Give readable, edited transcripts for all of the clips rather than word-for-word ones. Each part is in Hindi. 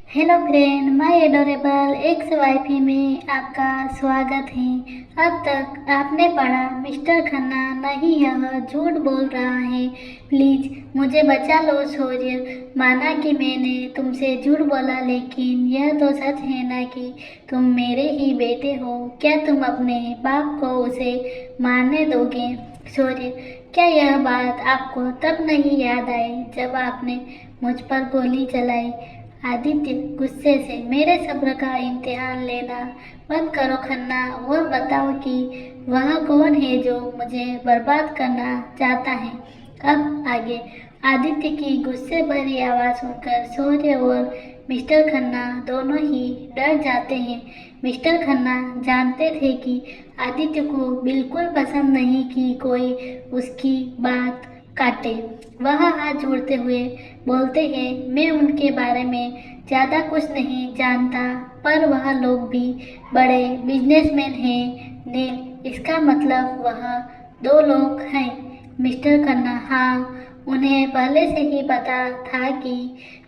Hello friend, my adorable x wifey में आपका स्वागत है। अब तक आपने पढ़ा मिस्टर खन्ना नहीं यह झूठ बोल रहा है। प्लीज मुझे बचा लो शौर्य। माना कि मैंने तुमसे झूठ बोला, लेकिन यह तो सच है ना कि तुम मेरे ही बेटे हो। क्या तुम अपने बाप को उसे मारने दोगे? शौर्य, क्या यह बात आपको तब नहीं याद आई जब आपने मुझ पर गोली चलाई? आदित्य गुस्से से, मेरे सब्र का इम्तिहान लेना बंद करो खन्ना, और बताओ कि वह कौन है जो मुझे बर्बाद करना चाहता है। अब आगे। आदित्य की गुस्से भरी आवाज सुनकर शौर्य और मिस्टर खन्ना दोनों ही डर जाते हैं। मिस्टर खन्ना जानते थे कि आदित्य को बिल्कुल पसंद नहीं कि कोई उसकी बात काटे। वह हाथ जोड़ते हुए बोलते हैं, मैं उनके बारे में ज़्यादा कुछ नहीं जानता, पर वह लोग भी बड़े बिजनेसमैन हैं। नील, इसका मतलब वह दो लोग हैं? मिस्टर खन्ना, हाँ, उन्हें पहले से ही पता था कि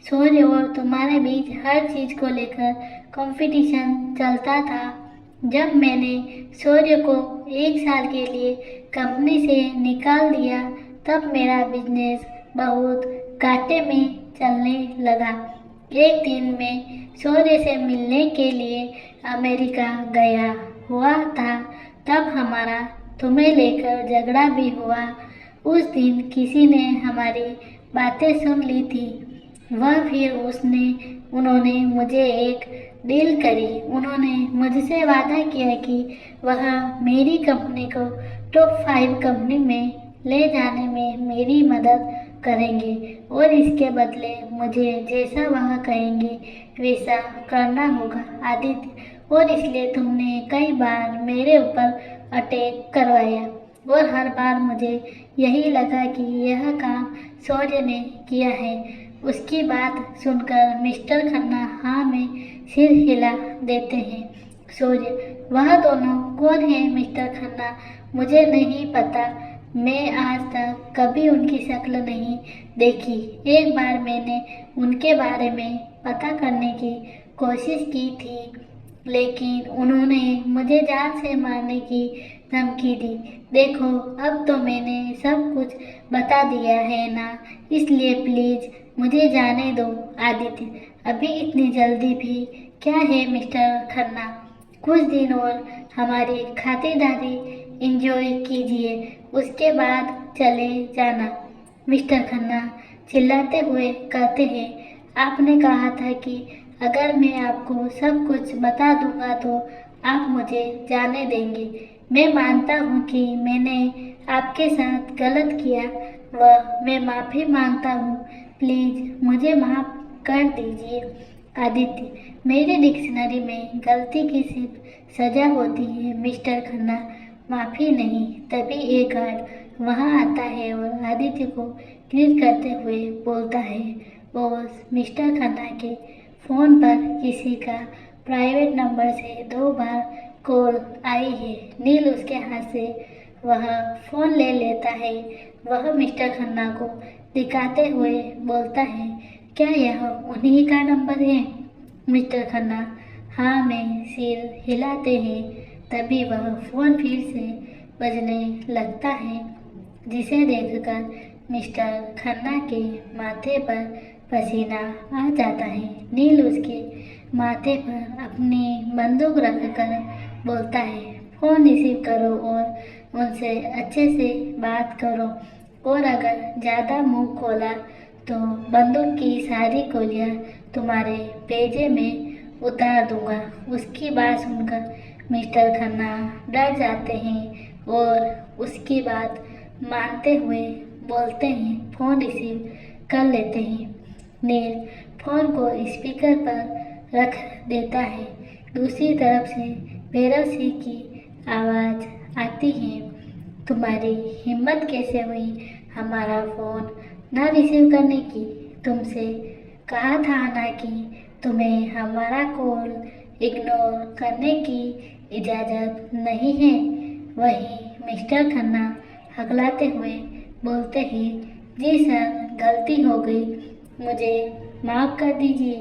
शौर्य और तुम्हारे बीच हर चीज को लेकर कंपटीशन चलता था। जब मैंने शौर्य को 1 साल के लिए कंपनी से निकाल दिया, तब मेरा बिजनेस बहुत घाटे में चलने लगा। एक दिन मैं शौर्य से मिलने के लिए अमेरिका गया हुआ था, तब हमारा तुम्हें लेकर झगड़ा भी हुआ। उस दिन किसी ने हमारी बातें सुन ली थी। फिर उन्होंने मुझे एक डील करी। उन्होंने मुझसे वादा किया कि वह मेरी कंपनी को टॉप 5 कंपनी में ले जाने में मेरी मदद करेंगे, और इसके बदले मुझे जैसा वह कहेंगे वैसा करना होगा। आदित्य, और इसलिए तुमने कई बार मेरे ऊपर अटैक करवाया, और हर बार मुझे यही लगा कि यह काम शौर्य ने किया है। उसकी बात सुनकर मिस्टर खन्ना हाँ में सिर हिला देते हैं। शौर्य, वह दोनों कौन है मिस्टर खन्ना? मुझे नहीं पता। मैं आज तक कभी उनकी शक्ल नहीं देखी। एक बार मैंने उनके बारे में पता करने की कोशिश की थी, लेकिन उन्होंने मुझे जान से मारने की धमकी दी। देखो, अब तो मैंने सब कुछ बता दिया है ना, इसलिए प्लीज मुझे जाने दो। आदित्य, अभी इतनी जल्दी भी क्या है मिस्टर खन्ना? कुछ दिन और हमारी खातिरदारी एंजॉय कीजिए, उसके बाद चले जाना। मिस्टर खन्ना चिल्लाते हुए कहते हैं, आपने कहा था कि अगर मैं आपको सब कुछ बता दूंगा तो आप मुझे जाने देंगे। मैं मानता हूँ कि मैंने आपके साथ गलत किया, मैं माफ़ी मांगता हूँ। प्लीज मुझे माफ़ कर दीजिए। आदित्य, मेरी डिक्शनरी में गलती की सिर्फ सजा होती है मिस्टर खन्ना, माफ़ी नहीं। तभी एक गार्ड वहाँ आता है और आदित्य को ग्रीट करते हुए बोलता है, बॉस, मिस्टर खन्ना के फ़ोन पर किसी का प्राइवेट नंबर से 2 बार कॉल आई है। नील उसके हाथ से वह फ़ोन ले लेता है। वह मिस्टर खन्ना को दिखाते हुए बोलता है, क्या यह उन्हीं का नंबर है? मिस्टर खन्ना हाँ में सिर हिलाते हैं। तभी वह फ़ोन फिर से बजने लगता है, जिसे देखकर मिस्टर खन्ना के माथे पर पसीना आ जाता है। नील उसके माथे पर अपनी बंदूक रखकर बोलता है, फ़ोन रिसीव करो और उनसे अच्छे से बात करो, और अगर ज़्यादा मुंह खोला तो बंदूक की सारी गोलियां तुम्हारे पेजे में उतार दूंगा। उसकी बात सुनकर मिस्टर खन्ना डर जाते हैं और उसकी बात मानते हुए बोलते हैं, फ़ोन रिसीव कर लेते हैं। नील फ़ोन को स्पीकर पर रख देता है। दूसरी तरफ से भैरव सिंह की आवाज़ आती है, तुम्हारी हिम्मत कैसे हुई हमारा फ़ोन न रिसीव करने की? तुमसे कहा था ना कि तुम्हें हमारा कॉल इग्नोर करने की इजाज़त नहीं है। वही मिस्टर खन्ना हकलाते हुए बोलते हैं, जी सर, गलती हो गई, मुझे माफ़ कर दीजिए।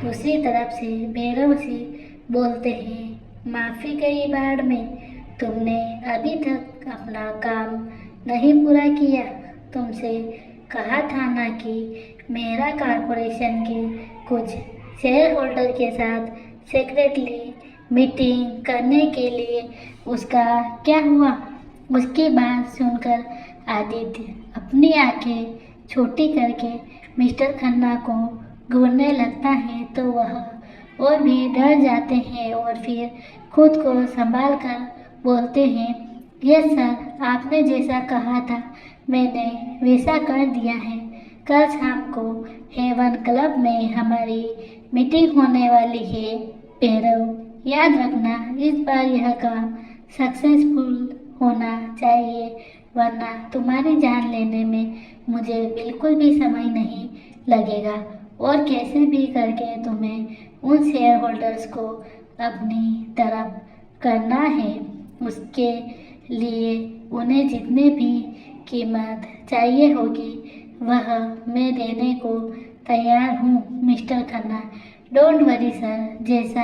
दूसरी तरफ से भैरव सिंह बोलते हैं, माफ़ी गई भाड़ में। तुमने अभी तक अपना काम नहीं पूरा किया। तुमसे कहा था ना कि मेरा कॉरपोरेशन के कुछ शेयर होल्डर के साथ सीक्रेटली मीटिंग करने के लिए। उसका क्या हुआ? उसकी बात सुनकर आदित्य अपनी आंखें छोटी करके मिस्टर खन्ना को घूरने लगता है तो वह और भी डर जाते हैं और फिर खुद को संभाल कर बोलते हैं, यस सर, आपने जैसा कहा था मैंने वैसा कर दिया है। कल शाम को हेवन क्लब में हमारी मीटिंग होने वाली है। भैरव, याद रखना इस बार यह काम सक्सेसफुल होना चाहिए, वरना तुम्हारी जान लेने में मुझे बिल्कुल भी समय नहीं लगेगा और कैसे भी करके तुम्हें उन शेयर होल्डर्स को अपनी तरफ करना है। उसके लिए उन्हें जितने भी कीमत चाहिए होगी वह मैं देने को तैयार हूँ mister Khanna. Don't worry sir, जैसा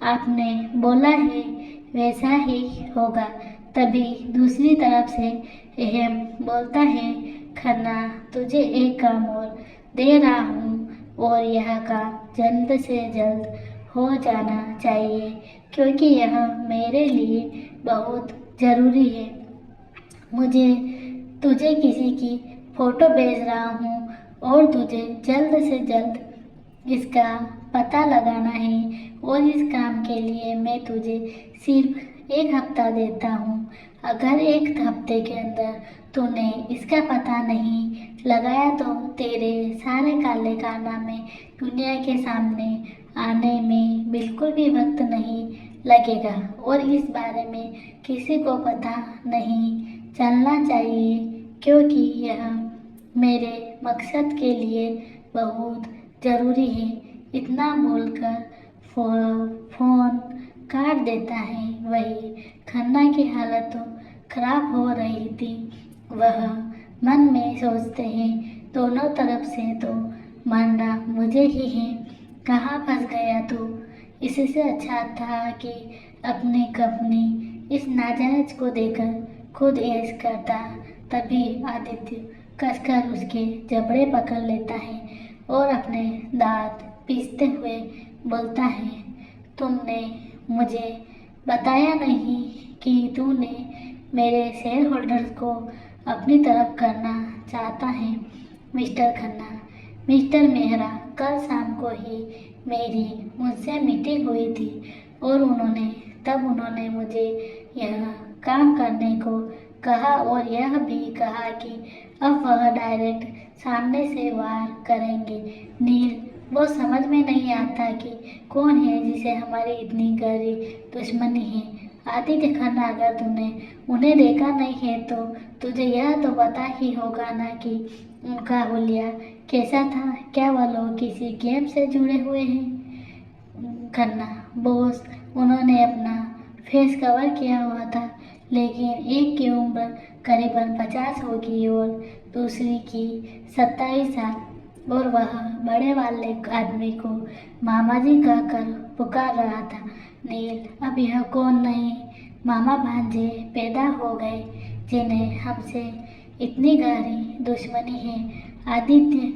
आपने बोला है वैसा ही होगा। तभी दूसरी तरफ से अहम बोलता है, खन्ना तुझे एक काम और दे रहा हूँ और यह काम जल्द से जल्द हो जाना चाहिए क्योंकि यह मेरे लिए बहुत ज़रूरी है। मुझे तुझे किसी की फ़ोटो भेज रहा हूँ और तुझे जल्द से जल्द इसका पता लगाना है और इस काम के लिए मैं तुझे सिर्फ 1 हफ्ता देता हूँ। अगर 1 हफ्ते के अंदर तूने इसका पता नहीं लगाया तो तेरे सारे काले कारनामे दुनिया के सामने आने में बिल्कुल भी वक्त नहीं लगेगा और इस बारे में किसी को पता नहीं चलना चाहिए क्योंकि यह मेरे मकसद के लिए बहुत ज़रूरी है। इतना बोलकर फोन काट देता है। वही खन्ना की हालत तो खराब हो रही थी। वह मन में सोचते हैं, दोनों तरफ से तो मरना मुझे ही है, कहाँ फंस गया तू। इससे अच्छा था कि अपनी कंपनी इस नाजायज को देकर खुद ऐश करता। तभी आदित्य कसकर उसके जबड़े पकड़ लेता है और अपने दांत पीसते हुए बोलता है, तुमने मुझे बताया नहीं कि तूने मेरे शेयर होल्डर्स को अपनी तरफ करना चाहता है मिस्टर खन्ना। मिस्टर मेहरा, कल शाम को ही मेरी उनसे मीटिंग हुई थी और उन्होंने मुझे यह काम करने को कहा और यह भी कहा कि अब वह डायरेक्ट सामने से वार करेंगे। नील, वो समझ में नहीं आता कि कौन है जिसे हमारी इतनी गहरी दुश्मनी है। आदित्य खन्ना, अगर तूने उन्हें देखा नहीं है तो तुझे यह तो पता ही होगा ना कि उनका हुलिया कैसा था। क्या वह लोग किसी गेम से जुड़े हुए हैं? खन्ना, बॉस, उन्होंने अपना फेस कवर किया हुआ था, लेकिन एक की उम्र करीबन 50 होगी और दूसरी की 27 साल और वह बड़े वाले आदमी को मामा जी कहकर पुकार रहा था। नील, अब यह कौन नहीं मामा भांजे पैदा हो गए जिन्हें हमसे इतनी गहरी दुश्मनी है। आदित्य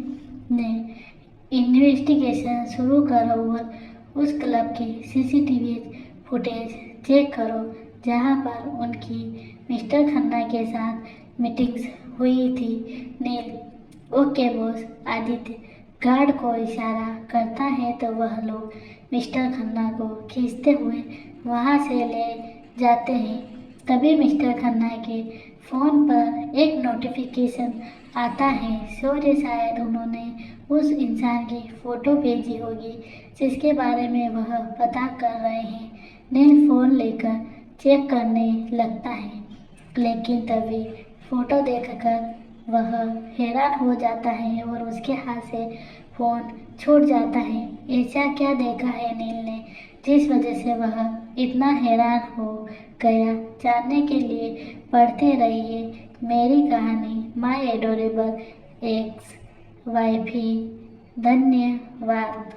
ने इन्वेस्टिगेशन शुरू करो और उस क्लब की सीसीटीवी फुटेज चेक करो जहां पर उनकी मिस्टर खन्ना के साथ मीटिंग्स हुई थी। नील, ओके बॉस। आदित्य गार्ड को इशारा करता है तो वह लोग मिस्टर खन्ना को खींचते हुए वहां से ले जाते हैं। तभी मिस्टर खन्ना के फ़ोन पर एक नोटिफिकेशन आता है। सॉरी, शायद उन्होंने उस इंसान की फ़ोटो भेजी होगी जिसके बारे में वह पता कर रहे हैं। नील फ़ोन लेकर चेक करने लगता है, लेकिन तभी फ़ोटो देखकर वह हैरान हो जाता है और उसके हाथ से फ़ोन छूट जाता है। ऐसा क्या देखा है नील ने जिस वजह से वह इतना हैरान हो गया? जानने के लिए पढ़ते रहिए मेरी कहानी माय एडोरेबल एक्स वाइफी धन्यवाद।